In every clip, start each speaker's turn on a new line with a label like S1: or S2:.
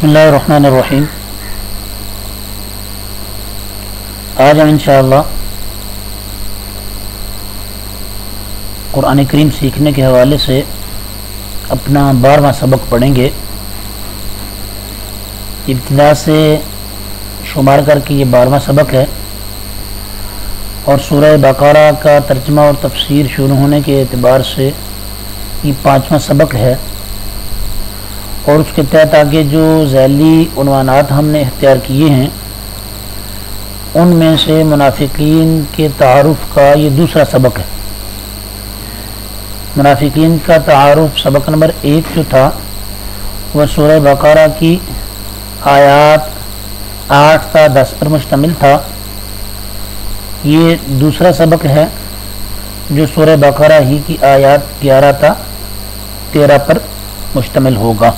S1: بسم اللہ الرحمن الرحیم۔ آج ہم انشاءاللہ قرآن کریم سیکھنے کے حوالے سے اپنا 12واں سبق پڑھیں گے۔ ابتدا سے شمار کر کے یہ 12واں سبق ہے اور سورہ بقرہ کا ترجمہ اور تفسیر شروع ہونے کے اعتبار سے یہ 5واں سبق ہے، اور اس کے تحت آگے جو ذیلی عنوانات ہم نے اختیار کیے ہیں ان میں سے منافقین کے تعارف کا یہ دوسرا سبق ہے۔ منافقین کا تعارف سبق نمبر 1 جو تھا وہ سورہ بقرہ کی آیات 8 تا 10 پر مشتمل تھا۔ یہ دوسرا سبق ہے جو سورہ بقرہ ہی کی آیات 11 تا 13 پر مشتمل ہوگا۔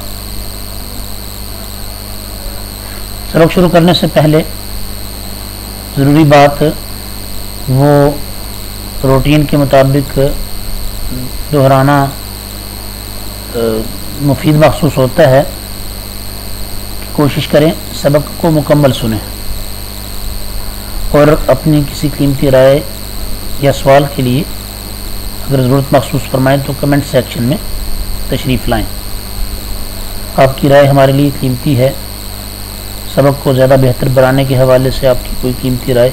S1: سبق شروع کرنے سے پہلے ضروری بات وہ روٹین کے مطابق دہرانا مفید محسوس ہوتا ہے کہ کوشش کریں سبق کو مکمل سنیں، اور اپنی کسی قیمتی رائے یا سوال کے لیے اگر ضرورت محسوس فرمائیں تو کمنٹ سیکشن میں تشریف لائیں۔ آپ کی رائے ہمارے لیے قیمتی ہے۔ سبق کو زیادہ بہتر بنانے کے حوالے سے آپ کی کوئی قیمتی رائے،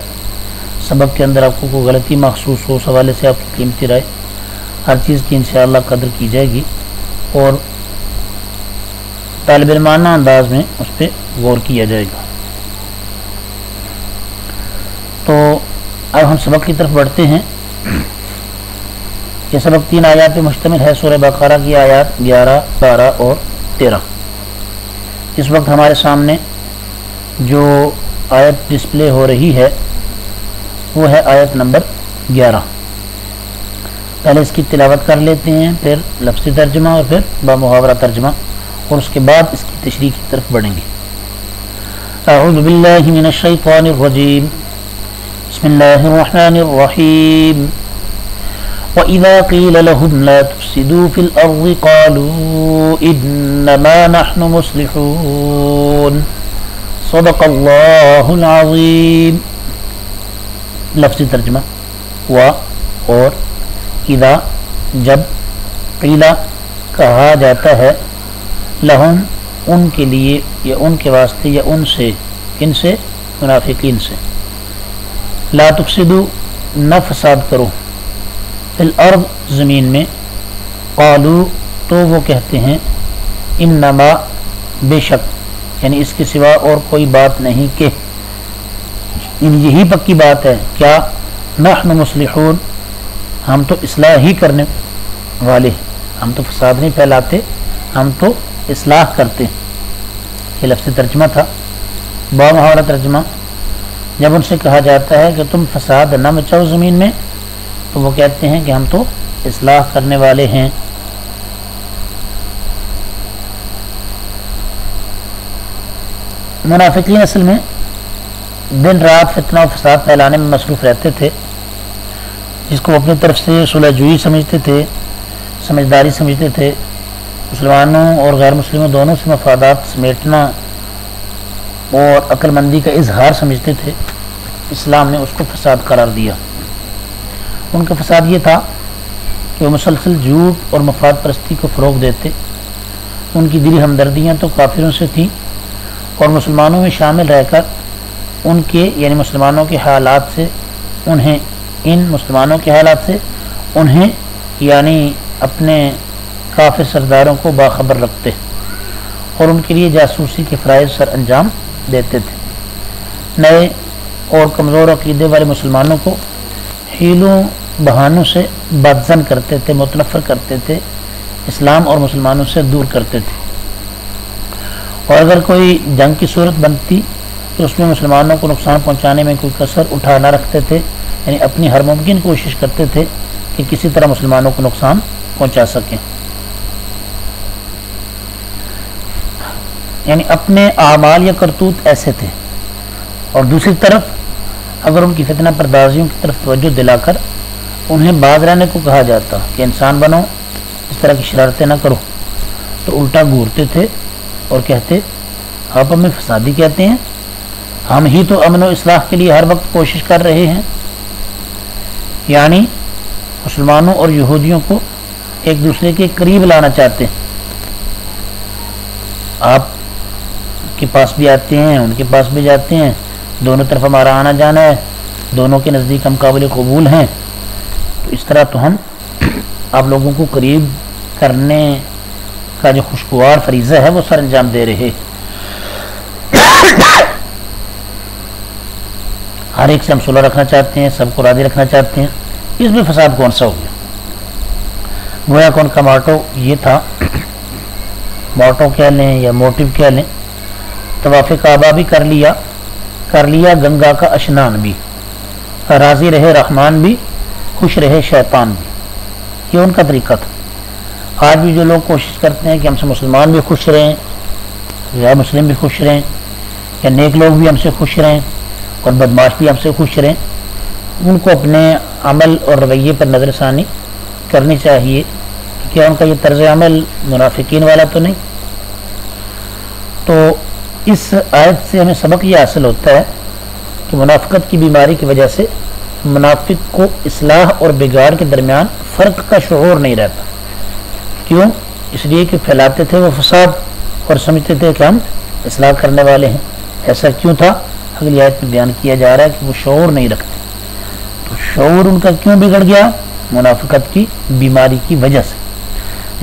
S1: سبق کے اندر آپ کو کوئی غلطی محسوس ہو اس حوالے سے آپ کی قیمتی رائے، ہر چیز کی انشاءاللہ قدر کی جائے گی اور طالب علمانہ انداز میں اس پہ غور کیا جائے گا۔ تو اب ہم سبق کی طرف بڑھتے ہیں۔ یہ سبق 3 آیات پہ مشتمل ہے، سورہ بقرہ کی آیات 11، 12 اور 13۔ اس وقت ہمارے سامنے جو آیت ڈسپلے ہو رہی ہے وہ ہے آیت نمبر 11۔ پہلے اس کی تلاوت کر لیتے ہیں، پھر لفظی ترجمہ اور پھر بامحاورہ ترجمہ، اور اس کے بعد اس کی تشریح کی طرف بڑھیں گے۔ اعوذ باللہ من الشیطان الرجیم، بسم اللہ الرحمن الرحیم۔ وَإِذَا قِيلَ لَهُمْ لَا تُفْسِدُوا فِي الْأَرْضِ قَالُوا إِنَّمَا نَحْنُ مُصْلِحُونَ صدق اللہ العظیم۔ لفظی ترجمہ اور اذا جب، قیلہ کہا جاتا ہے، لہم ان کے لیے یا ان کے واسطے یا ان سے، کن سے؟ منافقین سے، لا تفسدوا نہ فساد کرو، فی الارض زمین میں، قالوا تو وہ کہتے ہیں، انما بے شک، یعنی اس کے سوا اور کوئی بات نہیں کہ، یہی پکی بات ہے کیا، نحن مصلحون ہم تو اصلاح ہی کرنے والے، ہم تو فساد نہیں پھیلاتے، ہم تو اصلاح کرتے۔ یہ لفظ ترجمہ تھا۔ بامحاورہ ترجمہ، جب ان سے کہا جاتا ہے کہ تم فساد نہ مچاؤ زمین میں تو وہ کہتے ہیں کہ ہم تو اصلاح کرنے والے ہیں۔ منافقین اصل میں دن رات فتنہ و فساد پھیلانے میں مصروف رہتے تھے، جس کو اپنی طرف سے صلح جوئی سمجھتے تھے، سمجھداری سمجھتے تھے، مسلمانوں اور غیر مسلموں دونوں سے مفادات سمیٹنا اور عقل مندی کا اظہار سمجھتے تھے۔ اسلام نے اس کو فساد قرار دیا۔ ان کا فساد یہ تھا کہ وہ مسلسل جھوٹ اور مفاد پرستی کو فروغ دیتے۔ ان کی دلی ہمدردیاں تو کافروں سے تھیں، اور مسلمانوں میں شامل رہ کر ان کے یعنی مسلمانوں کے حالات سے انہیں، ان مسلمانوں کے حالات سے انہیں یعنی اپنے کافر سرداروں کو باخبر رکھتے اور ان کے لیے جاسوسی کے فرائض سر انجام دیتے تھے۔ نئے اور کمزور عقیدے والے مسلمانوں کو حیلوں بہانوں سے بدظن کرتے تھے، متنفر کرتے تھے، اسلام اور مسلمانوں سے دور کرتے تھے، اور اگر کوئی جنگ کی صورت بنتی تو اس میں مسلمانوں کو نقصان پہنچانے میں کوئی کسر اٹھا نہ رکھتے تھے، یعنی اپنی ہر ممکن کوشش کرتے تھے کہ کسی طرح مسلمانوں کو نقصان پہنچا سکیں، یعنی اپنے اعمال یا کرتوت ایسے تھے۔ اور دوسری طرف اگر ان کی فتنہ پردازیوں کی طرف توجہ دلا کر انہیں باز رہنے کو کہا جاتا کہ انسان بنو، اس طرح کی شرارتیں نہ کرو، تو الٹا گورتے تھے اور کہتے آپ ہمیں فسادی کہتے ہیں؟ ہم ہی تو امن و اصلاح کے لیے ہر وقت کوشش کر رہے ہیں. یعنی مسلمانوں اور یہودیوں کو ایک دوسرے کے قریب لانا چاہتے ہیں. آپ کے پاس بھی آتے ہیں، ان کے پاس بھی جاتے ہیں، دونوں طرف ہمارا آنا جانا ہے، دونوں کے نزدیک ہم قابل قبول ہیں. تو اس طرح تو ہم آپ لوگوں کو قریب کرنے کا جو خوشگوار فریضہ ہے وہ سر انجام دے رہے. ہر ایک سے ہم صلح رکھنا چاہتے ہیں، سب کو راضی رکھنا چاہتے ہیں. اس میں فساد کون سا ہو گیا؟ گویا کہ ان کا موٹو یہ تھا، موٹو کہہ لیں یا موٹو کہہ لیں، طواف کعبہ بھی کر لیا گنگا کا اشنان بھی، راضی رہے رحمان بھی، خوش رہے شیطان بھی. یہ ان کا طریقہ تھا. آج بھی جو لوگ کوشش کرتے ہیں کہ ہم سے مسلمان بھی خوش رہیں یا مسلم بھی خوش رہیں یا نیک لوگ بھی ہم سے خوش رہیں اور بدماش بھی ہم سے خوش رہیں، ان کو اپنے عمل اور رویے پر نظر ثانی کرنی چاہیے کہ کیا ان کا یہ طرز عمل منافقین والا تو نہیں. تو اس آیت سے ہمیں سبق یہ حاصل ہوتا ہے کہ منافقت کی بیماری کی وجہ سے منافق کو اصلاح اور بگاڑ کے درمیان فرق کا شعور نہیں رہتا. کیوں؟ اس لیے کہ پھیلاتے تھے وہ فساد اور سمجھتے تھے کہ ہم اصلاح کرنے والے ہیں. ایسا کیوں تھا؟ اگلی آیت میں بیان کیا جا رہا ہے کہ وہ شعور نہیں رکھتے. تو شعور ان کا کیوں بگڑ گیا؟ منافقت کی بیماری کی وجہ سے.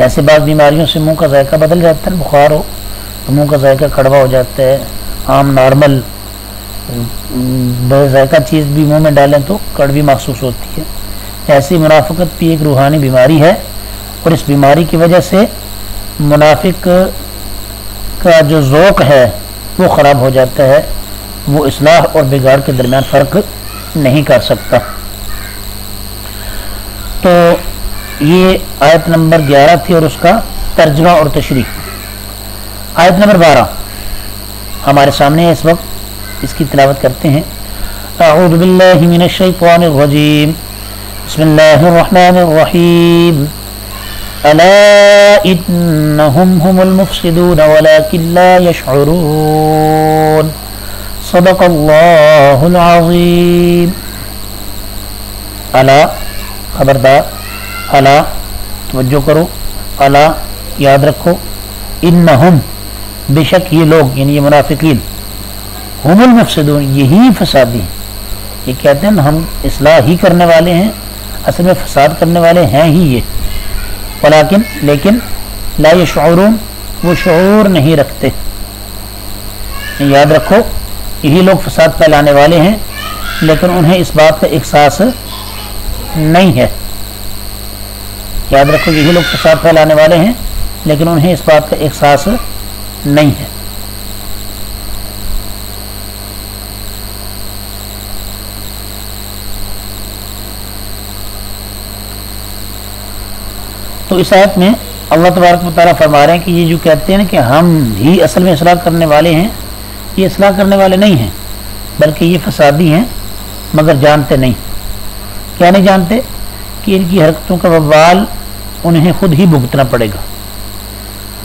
S1: ایسے بعض بیماریوں سے منہ کا ذائقہ بدل جاتا ہے. بخار ہو تو منہ کا ذائقہ کڑوا ہو جاتا ہے. عام نارمل بے ذائقہ چیز بھی منہ میں ڈالیں تو کڑوی محسوس ہوتی ہے. ایسی منافقت بھی ایک روحانی بیماری ہے، اور اس بیماری کی وجہ سے منافق کا جو ذوق ہے وہ خراب ہو جاتا ہے. وہ اصلاح اور بگاڑ کے درمیان فرق نہیں کر سکتا. تو یہ آیت نمبر 11 تھی اور اس کا ترجمہ اور تشریح. آیت نمبر 12 ہمارے سامنے ہے اس وقت، اس کی تلاوت کرتے ہیں. اعوذ باللہ من الشیطان الرجیم، بسم اللہ الرحمن الرحیم. الا انہم هم المفسدون ولكن لا يشعرون. صدق اللہ العظیم. الا خبردار، الا توجہ کرو، الا یاد رکھو، انہم بے شک یہ لوگ یعنی یہ منافقین، ہم المفسدون یہی فسادی ہیں. یہ کہتے ہیں ہم اصلاح ہی کرنے والے ہیں، اصل میں فساد کرنے والے ہیں ہی یہ. ولیکن لیکن لا یشعرون وہ شعور نہیں رکھتے. یاد رکھو یہی لوگ فساد پھیلانے والے ہیں لیکن انہیں اس بات کا احساس نہیں ہے. یاد رکھو یہی لوگ فساد پھیلانے والے ہیں لیکن انہیں اس بات کا احساس نہیں ہے. تو اس آیت میں اللہ تبارک و تعالیٰ فرما رہے ہیں کہ یہ جو کہتے ہیں کہ ہم ہی اصل میں اصلاح کرنے والے ہیں، یہ اصلاح کرنے والے نہیں ہیں بلکہ یہ فسادی ہیں، مگر جانتے نہیں. کیا نہیں جانتے؟ کہ ان کی حرکتوں کا وبال انہیں خود ہی بھگتنا پڑے گا.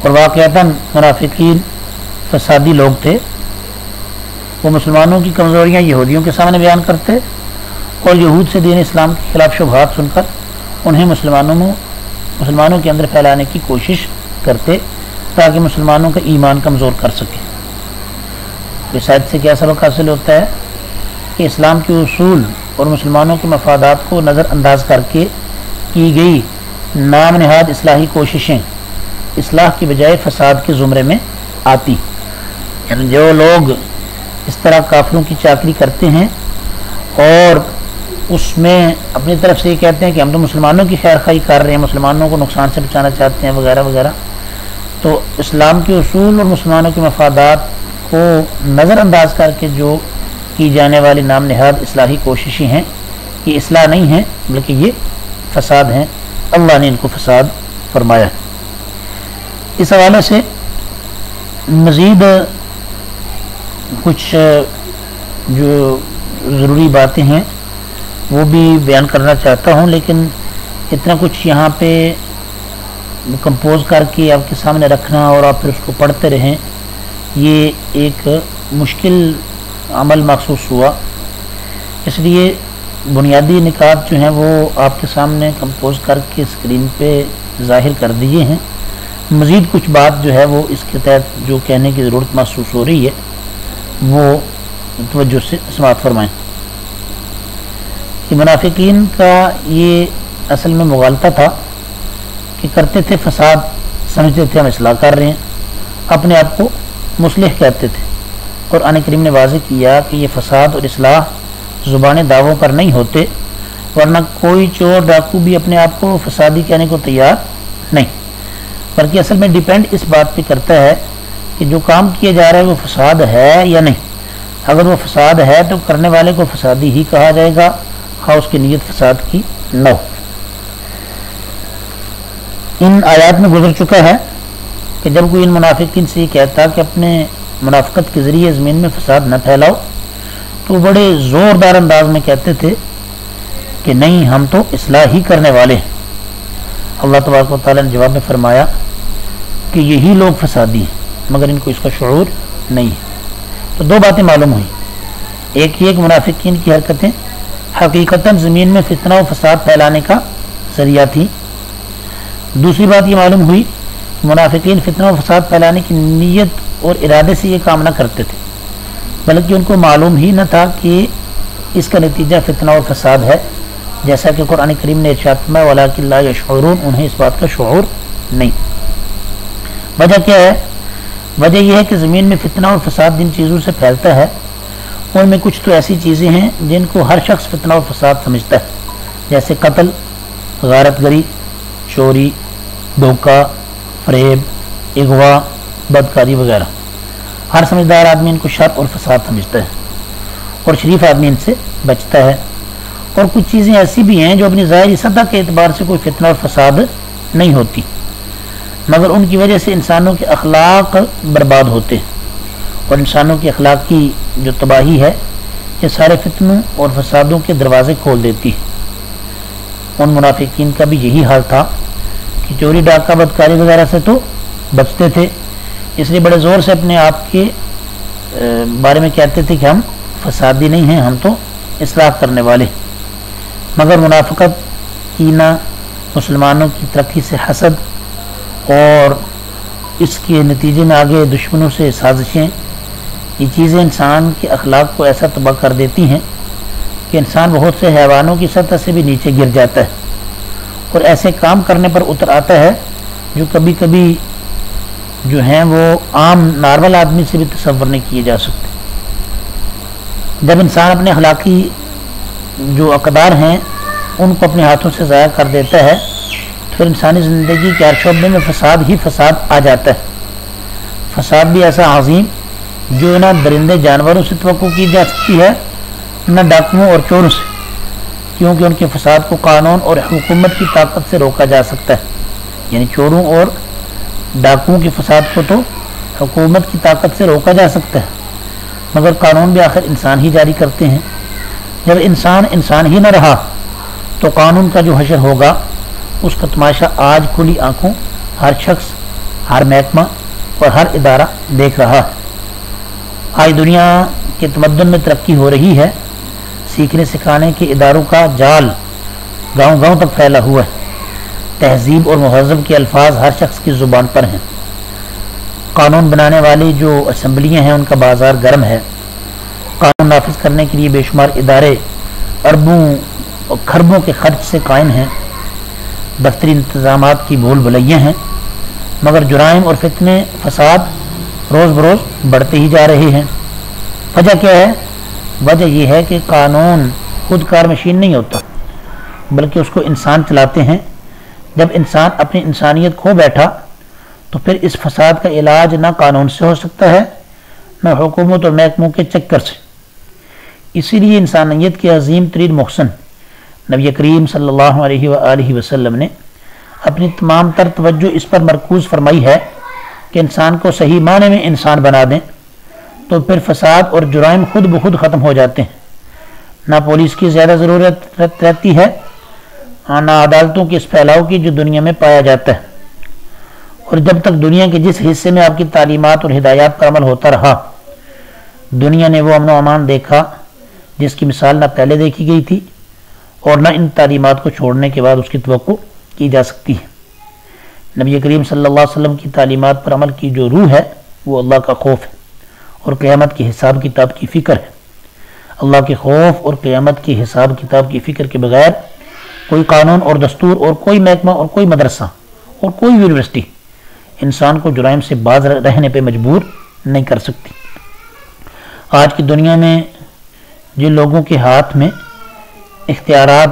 S1: اور واقعتاً منافقین فسادی لوگ تھے. وہ مسلمانوں کی کمزوریاں یہودیوں کے سامنے بیان کرتے اور یہود سے دین اسلام کے خلاف شبہات سن کر انہیں مسلمانوں کے اندر پھیلانے کی کوشش کرتے تاکہ مسلمانوں کا ایمان کمزور کر سکے. اس آیت سے کیا سبق حاصل ہوتا ہے؟ کہ اسلام کے اصول اور مسلمانوں کے مفادات کو نظر انداز کر کے کی گئی نام نہاد اصلاحی کوششیں اصلاح کی بجائے فساد کے زمرے میں آتی. یعنی جو لوگ اس طرح کافروں کی چاکری کرتے ہیں اور اس میں اپنی طرف سے یہ کہتے ہیں کہ ہم تو مسلمانوں کی خیر خواہی کر رہے ہیں، مسلمانوں کو نقصان سے بچانا چاہتے ہیں وغیرہ وغیرہ، تو اسلام کے اصول اور مسلمانوں کے مفادات کو نظر انداز کر کے جو کی جانے والی نام نہاد اصلاحی کوششیں ہیں یہ اصلاح نہیں ہیں بلکہ یہ فساد ہیں. اللہ نے ان کو فساد فرمایا. اس حوالے سے مزید کچھ جو ضروری باتیں ہیں وہ بھی بیان کرنا چاہتا ہوں، لیکن اتنا کچھ یہاں پہ کمپوز کر کے آپ کے سامنے رکھنا اور آپ پھر اس کو پڑھتے رہیں یہ ایک مشکل عمل محسوس ہوا، اس لیے بنیادی نکات جو ہیں وہ آپ کے سامنے کمپوز کر کے اسکرین پہ ظاہر کر دیے ہیں۔ مزید کچھ بات جو ہے وہ اس کے تحت جو کہنے کی ضرورت محسوس ہو رہی ہے وہ توجہ سے سماعت فرمائیں کہ منافقین کا یہ اصل میں مغالطہ تھا کہ کرتے تھے فساد، سمجھتے تھے ہم اصلاح کر رہے ہیں، اپنے آپ کو مصلح کہتے تھے۔ قرآن کریم نے واضح کیا کہ یہ فساد اور اصلاح زبان دعووں پر نہیں ہوتے، ورنہ کوئی چور ڈاکو بھی اپنے آپ کو فسادی کہنے کو تیار نہیں، بلکہ اصل میں ڈیپینڈ اس بات پہ کرتا ہے کہ جو کام کیا جا رہا ہے وہ فساد ہے یا نہیں۔ اگر وہ فساد ہے تو کرنے والے کو فسادی ہی کہا جائے گا، خواہ اس کی نیت فساد کی نہ ہو۔ ان آیات میں گزر چکا ہے کہ جب کوئی ان منافقین سے یہ کہتا کہ اپنے منافقت کے ذریعے زمین میں فساد نہ پھیلاؤ، تو بڑے زوردار انداز میں کہتے تھے کہ نہیں، ہم تو اصلاح ہی کرنے والے ہیں۔ اللہ تبارک و تعالیٰ نے جواب میں فرمایا کہ یہی لوگ فسادی ہیں، مگر ان کو اس کا شعور نہیں ہے۔ تو دو باتیں معلوم ہوئی، ایک یہ کہ منافقین کی حرکتیں حقیقتاً زمین میں فتنہ و فساد پھیلانے کا ذریعہ تھی۔ دوسری بات یہ معلوم ہوئی کہ منافقین فتنہ و فساد پھیلانے کی نیت اور ارادے سے یہ کام نہ کرتے تھے، بلکہ ان کو معلوم ہی نہ تھا کہ اس کا نتیجہ فتنہ اور فساد ہے، جیسا کہ قرآن کریم نے ارشاد فرمایا وَلَٰكِن لَا يَشْعُرُونَ، انہیں اس بات کا شعور نہیں۔ وجہ کیا ہے؟ وجہ یہ ہے کہ زمین میں فتنہ اور فساد جن چیزوں سے پھیلتا ہے ان میں کچھ تو ایسی چیزیں ہیں جن کو ہر شخص فتنہ اور فساد سمجھتا ہے، جیسے قتل، غارت گری، چوری، دھوکہ، فریب، اغوا، بدکاری وغیرہ۔ ہر سمجھدار آدمی ان کو شر اور فساد سمجھتا ہے، اور شریف آدمی ان سے بچتا ہے۔ اور کچھ چیزیں ایسی بھی ہیں جو اپنی ظاہری سطح کے اعتبار سے کوئی فتنہ اور فساد نہیں ہوتی، مگر ان کی وجہ سے انسانوں کے اخلاق برباد ہوتے ہیں، اور انسانوں کی اخلاقی جو تباہی ہے یہ سارے فتنوں اور فسادوں کے دروازے کھول دیتی ہے۔ ان منافقین کا بھی یہی حال تھا کہ چوری، ڈاکہ، بدکاری وغیرہ سے تو بچتے تھے، اس لیے بڑے زور سے اپنے آپ کے بارے میں کہتے تھے کہ ہم فسادی نہیں ہیں، ہم تو اصلاح کرنے والے۔ مگر منافقت، کینہ، مسلمانوں کی ترقی سے حسد اور اس کے نتیجے میں آگے دشمنوں سے سازشیں، یہ چیزیں انسان کے اخلاق کو ایسا تباہ کر دیتی ہیں کہ انسان بہت سے حیوانوں کی سطح سے بھی نیچے گر جاتا ہے، اور ایسے کام کرنے پر اتر آتا ہے جو کبھی کبھی جو ہیں وہ عام نارمل آدمی سے بھی تصور نہیں کیے جا سکتے۔ جب انسان اپنے اخلاقی جو اقدار ہیں ان کو اپنے ہاتھوں سے ضائع کر دیتا ہے تو پھر انسانی زندگی کے ہر شعبے میں فساد ہی فساد آ جاتا ہے۔ فساد بھی ایسا عظیم جو نہ درندے جانوروں سے توقع کی جا سکتی ہے، نہ ڈاکوؤں اور چوروں سے، کیونکہ ان کے فساد کو قانون اور حکومت کی طاقت سے روکا جا سکتا ہے۔ یعنی چوروں اور ڈاکوؤں کے فساد کو تو حکومت کی طاقت سے روکا جا سکتا ہے، مگر قانون بھی آخر انسان ہی جاری کرتے ہیں۔ جب انسان ہی نہ رہا تو قانون کا جو حشر ہوگا اس کا تماشا آج کھلی آنکھوں ہر شخص، ہر محکمہ اور ہر ادارہ دیکھ رہا ہے۔ آج دنیا کے تمدن میں ترقی ہو رہی ہے، سیکھنے سکھانے کے اداروں کا جال گاؤں گاؤں تک پھیلا ہوا ہے، تہذیب اور مہذب کے الفاظ ہر شخص کی زبان پر ہیں، قانون بنانے والی جو اسمبلیاں ہیں ان کا بازار گرم ہے، قانون نافذ کرنے کے لیے بے شمار ادارے اربوں اور کھربوں کے خرچ سے قائم ہیں، دفتری انتظامات کی بھول بھلیاں ہیں، مگر جرائم اور فتنے فساد روز بروز بڑھتے ہی جا رہے ہیں۔ وجہ کیا ہے؟ وجہ یہ ہے کہ قانون خود کار مشین نہیں ہوتا، بلکہ اس کو انسان چلاتے ہیں۔ جب انسان اپنی انسانیت کھو بیٹھا تو پھر اس فساد کا علاج نہ قانون سے ہو سکتا ہے، نہ حکومت اور محکموں کے چکر سے۔ اسی لیے انسانیت کے عظیم ترین محسن نبی کریم صلی اللہ علیہ وآلہ وسلم نے اپنی تمام تر توجہ اس پر مرکوز فرمائی ہے کہ انسان کو صحیح معنی میں انسان بنا دیں تو پھر فساد اور جرائم خود بخود ختم ہو جاتے ہیں۔ نہ پولیس کی زیادہ ضرورت رہتی ہے، نہ عدالتوں کے اس پھیلاؤ کی جو دنیا میں پایا جاتا ہے۔ اور جب تک دنیا کے جس حصے میں آپ کی تعلیمات اور ہدایات پر عمل ہوتا رہا، دنیا نے وہ امن و امان دیکھا جس کی مثال نہ پہلے دیکھی گئی تھی اور نہ ان تعلیمات کو چھوڑنے کے بعد اس کی توقع کی جا سکتی ہے۔ نبی کریم صلی اللہ علیہ وسلم کی تعلیمات پر عمل کی جو روح ہے وہ اللہ کا خوف ہے اور قیامت کے حساب کتاب کی فکر ہے۔ اللہ کے خوف اور قیامت کے حساب کتاب کی فکر کے بغیر کوئی قانون اور دستور اور کوئی محکمہ اور کوئی مدرسہ اور کوئی یونیورسٹی انسان کو جرائم سے باز رہنے پہ مجبور نہیں کر سکتی۔ آج کی دنیا میں جن لوگوں کے ہاتھ میں اختیارات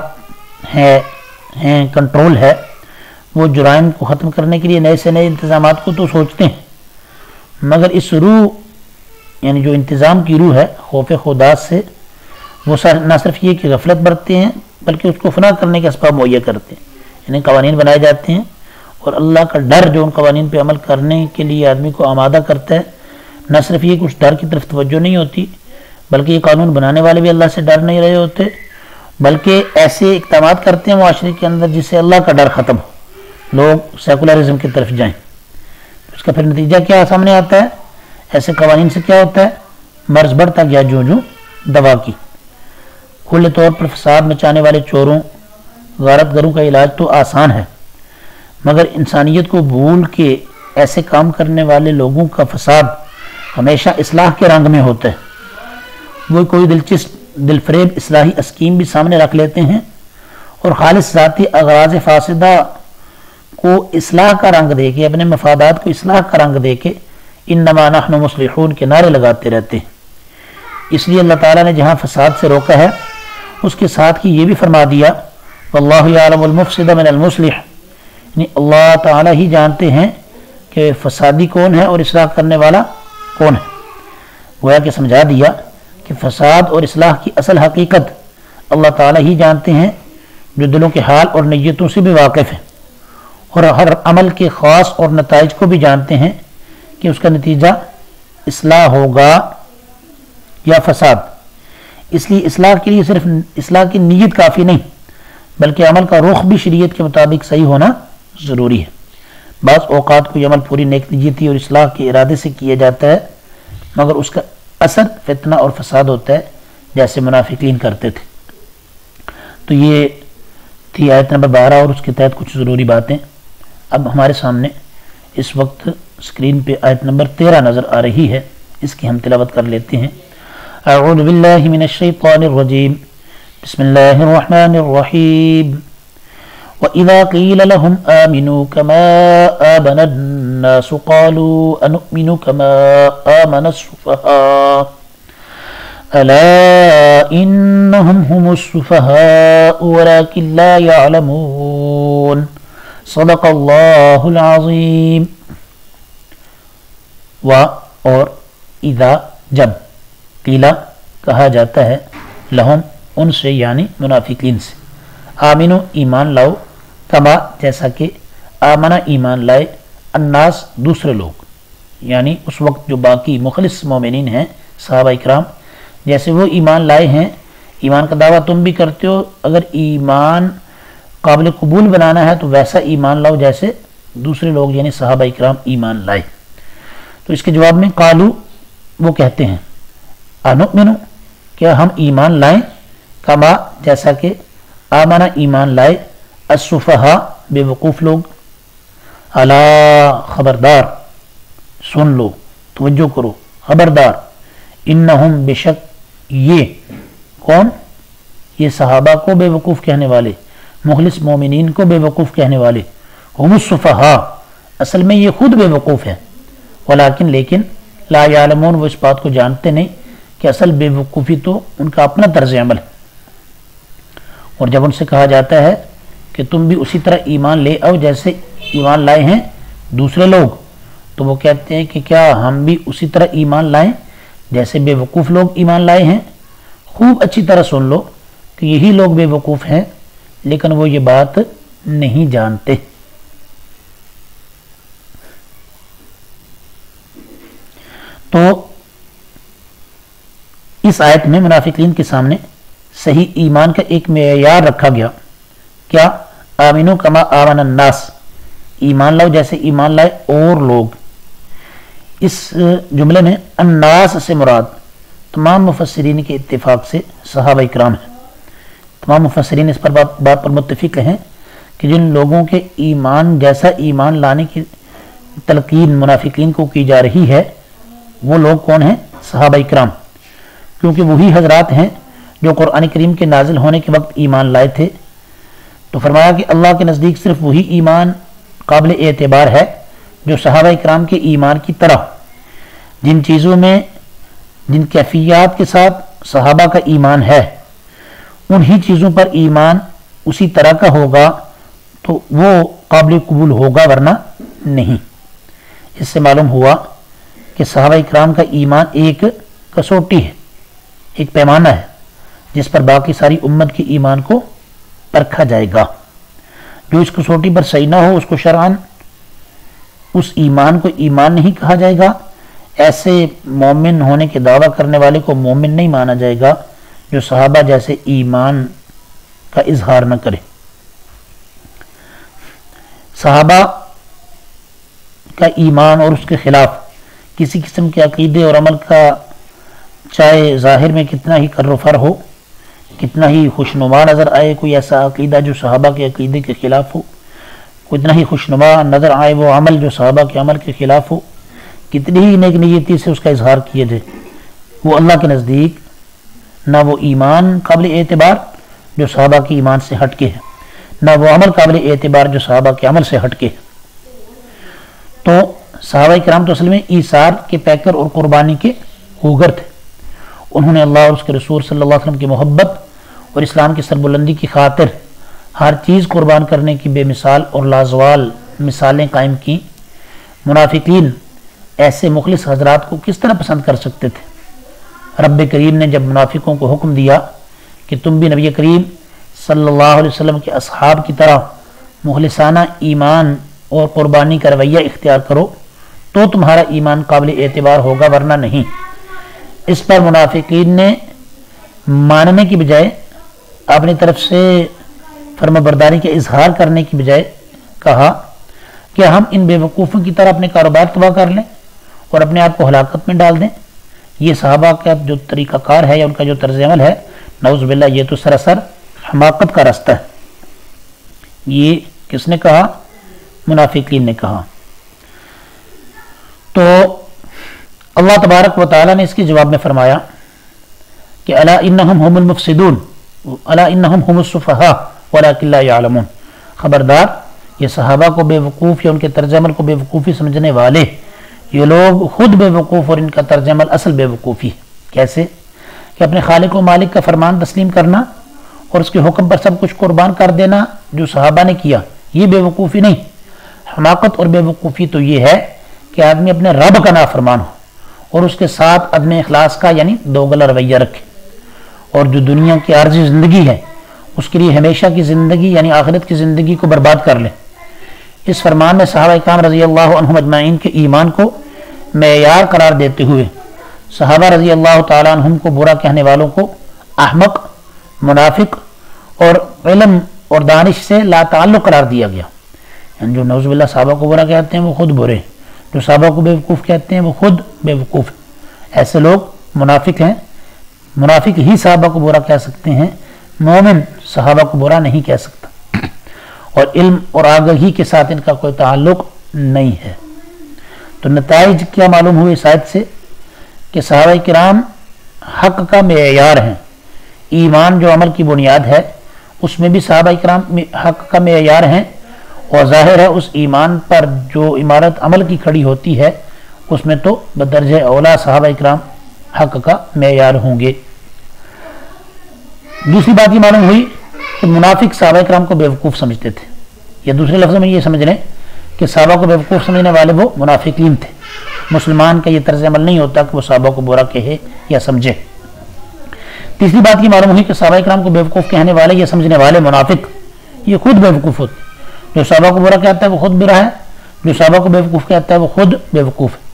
S1: ہیں، کنٹرول ہے، وہ جرائم کو ختم کرنے کے لیے نئے سے نئے انتظامات کو تو سوچتے ہیں، مگر اس روح یعنی جو انتظام کی روح ہے خوف خدا سے، وہ نہ صرف یہ کہ غفلت برتتے ہیں بلکہ اس کو فنا کرنے کے اسباب مہیا کرتے ہیں۔ یعنی قوانین بنائے جاتے ہیں اور اللہ کا ڈر جو ان قوانین پہ عمل کرنے کے لیے آدمی کو آمادہ کرتا ہے، نہ صرف یہ کہ اس ڈر کی طرف توجہ نہیں ہوتی بلکہ یہ قانون بنانے والے بھی اللہ سے ڈر نہیں رہے ہوتے، بلکہ ایسے اقدامات کرتے ہیں معاشرے کے اندر جس سے اللہ کا ڈر ختم ہو، لوگ سیکولرزم کی طرف جائیں۔ اس کا پھر نتیجہ کیا سامنے آتا ہے؟ ایسے قوانین سے کیا ہوتا ہے؟ مرض بڑھتا گیا جو دوا کی۔ کھلے طور پر فساد مچانے والے چوروں، غارت گروں کا علاج تو آسان ہے، مگر انسانیت کو بھول کے ایسے کام کرنے والے لوگوں کا فساد ہمیشہ اصلاح کے رنگ میں ہوتا ہے۔ وہ کوئی دلچسپ دلفریب اصلاحی اسکیم بھی سامنے رکھ لیتے ہیں اور خالص ذاتی اغراض فاسدہ کو اصلاح کا رنگ دے کے، اپنے مفادات کو اصلاح کا رنگ دے کے انما نحن مصلحون کے نعرے لگاتے رہتے ہیں۔ اس لیے اللہ تعالیٰ نے جہاں فساد سے روکا ہے اس کے ساتھ ہی یہ بھی فرما دیا واللہ یعلم المفسد من المصلح، یعنی اللہ تعالیٰ ہی جانتے ہیں کہ فسادی کون ہے اور اصلاح کرنے والا کون ہے۔ گویا کہ سمجھا دیا کہ فساد اور اصلاح کی اصل حقیقت اللہ تعالیٰ ہی جانتے ہیں، جو دلوں کے حال اور نیتوں سے بھی واقف ہیں، اور ہر عمل کے خاص اور نتائج کو بھی جانتے ہیں کہ اس کا نتیجہ اصلاح ہوگا یا فساد۔ اس لیے اصلاح کے لیے صرف اصلاح کی نیت کافی نہیں بلکہ عمل کا رخ بھی شریعت کے مطابق صحیح ہونا ضروری ہے۔ بعض اوقات کوئی عمل پوری نیک نیتی اور اصلاح کے ارادے سے کیا جاتا ہے مگر اس کا اثر فتنہ اور فساد ہوتا ہے، جیسے منافقین کرتے تھے۔ تو یہ تھی آیت نمبر 12 اور اس کے تحت کچھ ضروری باتیں۔ اب ہمارے سامنے اس وقت اسکرین پہ آیت نمبر 13 نظر آ رہی ہے، اس کی ہم تلاوت کر لیتے ہیں۔ اعوذ باللہ من الشیطان الرجیم، بسم اللہ الرحمن الرحیم۔ وَإِذَا قِيلَ لَهُمْ آمِنُوا كَمَا آمَنَ النَّاسُ قَالُوا أَنُؤْمِنُ كَمَا آمَنَ السُّفَهَاءُ أَلَا إِنَّهُمْ هُمُ السُّفَهَاءُ وَلَكِنْ لَا يَعْلَمُونَ صدق اللہ العظیم۔ و اور اذا جب، قیلا کہا جاتا ہے، لہم ان سے یعنی منافقین سے، آمنو ایمان لاؤ، کما جیسا کہ آمنہ ایمان لائے، الناس دوسرے لوگ، یعنی اس وقت جو باقی مخلص مومنین ہیں صحابہ اکرام، جیسے وہ ایمان لائے ہیں۔ ایمان کا دعویٰ تم بھی کرتے ہو، اگر ایمان قابل قبول بنانا ہے تو ویسا ایمان لاؤ جیسے دوسرے لوگ یعنی صحابہ اکرام ایمان لائے۔ تو اس کے جواب میں قالو وہ کہتے ہیں، انؤمنو کیا ہم ایمان لائیں، کما جیسا کہ آمنہ ایمان لائے، السفہاء بے وقوف لوگ، الا خبردار، سن لو، توجہ کرو، خبردار، انہم بشک یہ کون، یہ صحابہ کو بے وقوف کہنے والے، مخلص مومنین کو بے وقوف کہنے والے، ہم السفہاء اصل میں یہ خود بے وقوف ہے، ولیکن لیکن لا یعلمون وہ اس بات کو جانتے نہیں کہ اصل بے وقوفی تو ان کا اپنا طرز عمل ہے۔ اور جب ان سے کہا جاتا ہے کہ تم بھی اسی طرح ایمان لے آؤ جیسے ایمان لائے ہیں دوسرے لوگ، تو وہ کہتے ہیں کہ کیا ہم بھی اسی طرح ایمان لائیں جیسے بے وقوف لوگ ایمان لائے ہیں۔ خوب اچھی طرح سن لو کہ یہی لوگ بے وقوف ہیں لیکن وہ یہ بات نہیں جانتے۔ تو اس آیت میں منافقین کے سامنے صحیح ایمان کا ایک معیار رکھا گیا، کیا آمنو کما آمن الناس، ایمان لاؤ جیسے ایمان لائے اور لوگ۔ اس جملے میں الناس سے مراد تمام مفسرین کے اتفاق سے صحابہ اکرام ہیں۔ تمام مفسرین اس پر بات پر متفق ہیں کہ جن لوگوں کے ایمان جیسا ایمان لانے کی تلقین منافقین کو کی جا رہی ہے وہ لوگ کون ہیں؟ صحابہ اکرام، کیونکہ وہی حضرات ہیں جو قرآن کریم کے نازل ہونے کے وقت ایمان لائے تھے۔ تو فرمایا کہ اللہ کے نزدیک صرف وہی ایمان قابل اعتبار ہے جو صحابہ اکرام کے ایمان کی طرح، جن چیزوں میں جن کیفیات کے ساتھ صحابہ کا ایمان ہے انہی چیزوں پر ایمان اسی طرح کا ہوگا تو وہ قابل قبول ہوگا، ورنہ نہیں۔ اس سے معلوم ہوا کہ صحابہ اکرام کا ایمان ایک کسوٹی ہے، ایک پیمانہ ہے جس پر باقی ساری امت کے ایمان کو پرکھا جائے گا۔ جو اس کسوٹی پر صحیح نہ ہو اس کو شرعاً اس ایمان کو ایمان نہیں کہا جائے گا۔ ایسے مومن ہونے کے دعویٰ کرنے والے کو مومن نہیں مانا جائے گا جو صحابہ جیسے ایمان کا اظہار نہ کرے۔ صحابہ کا ایمان اور اس کے خلاف کسی قسم کے عقیدے اور عمل کا چاہے ظاہر میں کتنا ہی کر و فر ہو، کتنا ہی خوشنما نظر آئے کوئی ایسا عقیدہ جو صحابہ کے عقیدے کے خلاف ہو، کتنا ہی خوشنما نظر آئے وہ عمل جو صحابہ کے عمل کے خلاف ہو، کتنی ہی نیک نیتی سے اس کا اظہار کیا جائے، وہ اللہ کے نزدیک نہ وہ ایمان قابل اعتبار جو صحابہ کے ایمان سے ہٹ کے ہے، نہ وہ عمل قابل اعتبار جو صحابہ کے عمل سے ہٹ کے ہے۔ تو صحابہ کرام تو اصل میں ایثار کے پیکر اور قربانی کے ہوگر تھے۔ انہوں نے اللہ اور اس کے رسول صلی اللہ علیہ وسلم کی محبت اور اسلام کی سربلندی کی خاطر ہر چیز قربان کرنے کی بے مثال اور لازوال مثالیں قائم کی۔ منافقین ایسے مخلص حضرات کو کس طرح پسند کر سکتے تھے؟ رب کریم نے جب منافقوں کو حکم دیا کہ تم بھی نبی کریم صلی اللہ علیہ وسلم کے اصحاب کی طرح مخلصانہ ایمان اور قربانی کا رویہ اختیار کرو تو تمہارا ایمان قابل اعتبار ہوگا، ورنہ نہیں۔ اس پر منافقین نے ماننے کی بجائے اپنی طرف سے فرما برداری کے اظہار کرنے کی بجائے کہا کہ ہم ان بے وقوفوں کی طرح اپنے کاروبار تباہ کر لیں اور اپنے آپ کو ہلاکت میں ڈال دیں۔ یہ صحابہ کا جو طریقہ کار ہے یا ان کا جو طرز عمل ہے، نعوذ باللہ، یہ تو سراسر حماقت کا راستہ ہے۔ یہ کس نے کہا؟ منافقین نے کہا۔ تو اللہ تبارک و تعالی نے اس کے جواب میں فرمایا کہ الا انہم هم المفسدون الا انہم هم السفہاء ولکن لا یعلمون، خبردار یہ صحابہ کو بے وقوف یا ان کے طرز عمل کو بے وقوفی سمجھنے والے، یہ لوگ خود بے وقوف اور ان کا طرز عمل اصل بے وقوفی ہے۔ کیسے؟ کہ اپنے خالق و مالک کا فرمان تسلیم کرنا اور اس کے حکم پر سب کچھ قربان کر دینا جو صحابہ نے کیا، یہ بے وقوفی نہیں۔ حماقت اور بے وقوفی تو یہ ہے کہ آدمی اپنے رب کا نافرمان ہو اور اس کے ساتھ عدم اخلاص کا یعنی دوگلا رویہ رکھے، اور جو دنیا کی عارضی زندگی ہے اس کے لیے ہمیشہ کی زندگی یعنی آخرت کی زندگی کو برباد کر لے۔ اس فرمان میں صحابہ کرام رضی اللہ عنہم اجمعین کے ایمان کو معیار قرار دیتے ہوئے صحابہ رضی اللہ تعالیٰ عنہم کو برا کہنے والوں کو احمق، منافق اور علم اور دانش سے لا تعلق قرار دیا گیا۔ یعنی جو نعوذ باللہ صحابہ کو برا کہتے ہیں وہ خود برے ہیں، جو صحابہ کو بے وقوف کہتے ہیں وہ خود بے وقوف ہیں۔ ایسے لوگ منافق ہیں۔ منافق ہی صحابہ کو برا کہہ سکتے ہیں، مومن صحابہ کو برا نہیں کہہ سکتا، اور علم اور آگہی کے ساتھ ان کا کوئی تعلق نہیں ہے۔ تو نتائج کیا معلوم ہوئے اس آیت سے؟ کہ صحابہ کرام حق کا معیار ہیں۔ ایمان جو عمل کی بنیاد ہے اس میں بھی صحابہ کرام حق کا معیار ہیں، اور ظاہر ہے اس ایمان پر جو عمارت عمل کی کھڑی ہوتی ہے اس میں تو بدرجہ اولا صحابہ کرام حق کا معیار ہوں گے۔ دوسری بات یہ معلوم ہوئی کہ منافق صحابہ کرام کو بے وقوف سمجھتے تھے، یا دوسرے لفظوں میں یہ سمجھ لیں کہ صحابہ کو بے وقوف سمجھنے والے وہ منافقین تھے۔ مسلمان کا یہ طرز عمل نہیں ہوتا کہ وہ صحابہ کو برا کہے یا سمجھے۔ تیسری بات یہ معلوم ہوئی کہ صحابہ کرام کو بے وقوف کہنے والے یا سمجھنے والے منافق یہ خود بے وقوف ہوتے، جو صحابہ کو برا کہتا ہے وہ خود برا ہے، جو صحابہ کو بے وقوف کہتا ہے وہ خود بے وقوف ہے۔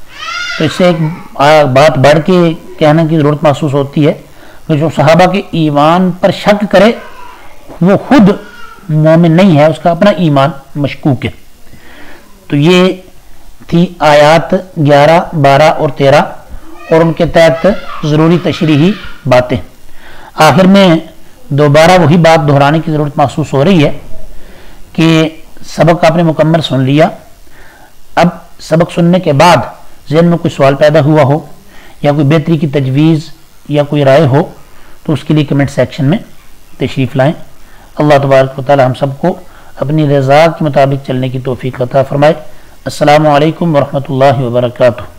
S1: تو اس سے ایک بات بڑھ کے کہنے کی ضرورت محسوس ہوتی ہے کہ جو صحابہ کے ایمان پر شک کرے وہ خود مومن نہیں ہے، اس کا اپنا ایمان مشکوک ہے۔ تو یہ تھی آیات 11، 12 اور 13 اور ان کے تحت ضروری تشریحی باتیں۔ آخر میں دوبارہ وہی بات دہرانے کی ضرورت محسوس ہو رہی ہے کہ سبق آپ نے مکمل سن لیا، اب سبق سننے کے بعد ذہن میں کوئی سوال پیدا ہوا ہو یا کوئی بہتری کی تجویز یا کوئی رائے ہو تو اس کے لیے کمنٹ سیکشن میں تشریف لائیں۔ اللہ تبارک و تعالی ہم سب کو اپنی رضا کے مطابق چلنے کی توفیق عطا فرمائے۔ السلام علیکم ورحمۃ اللہ وبرکاتہ۔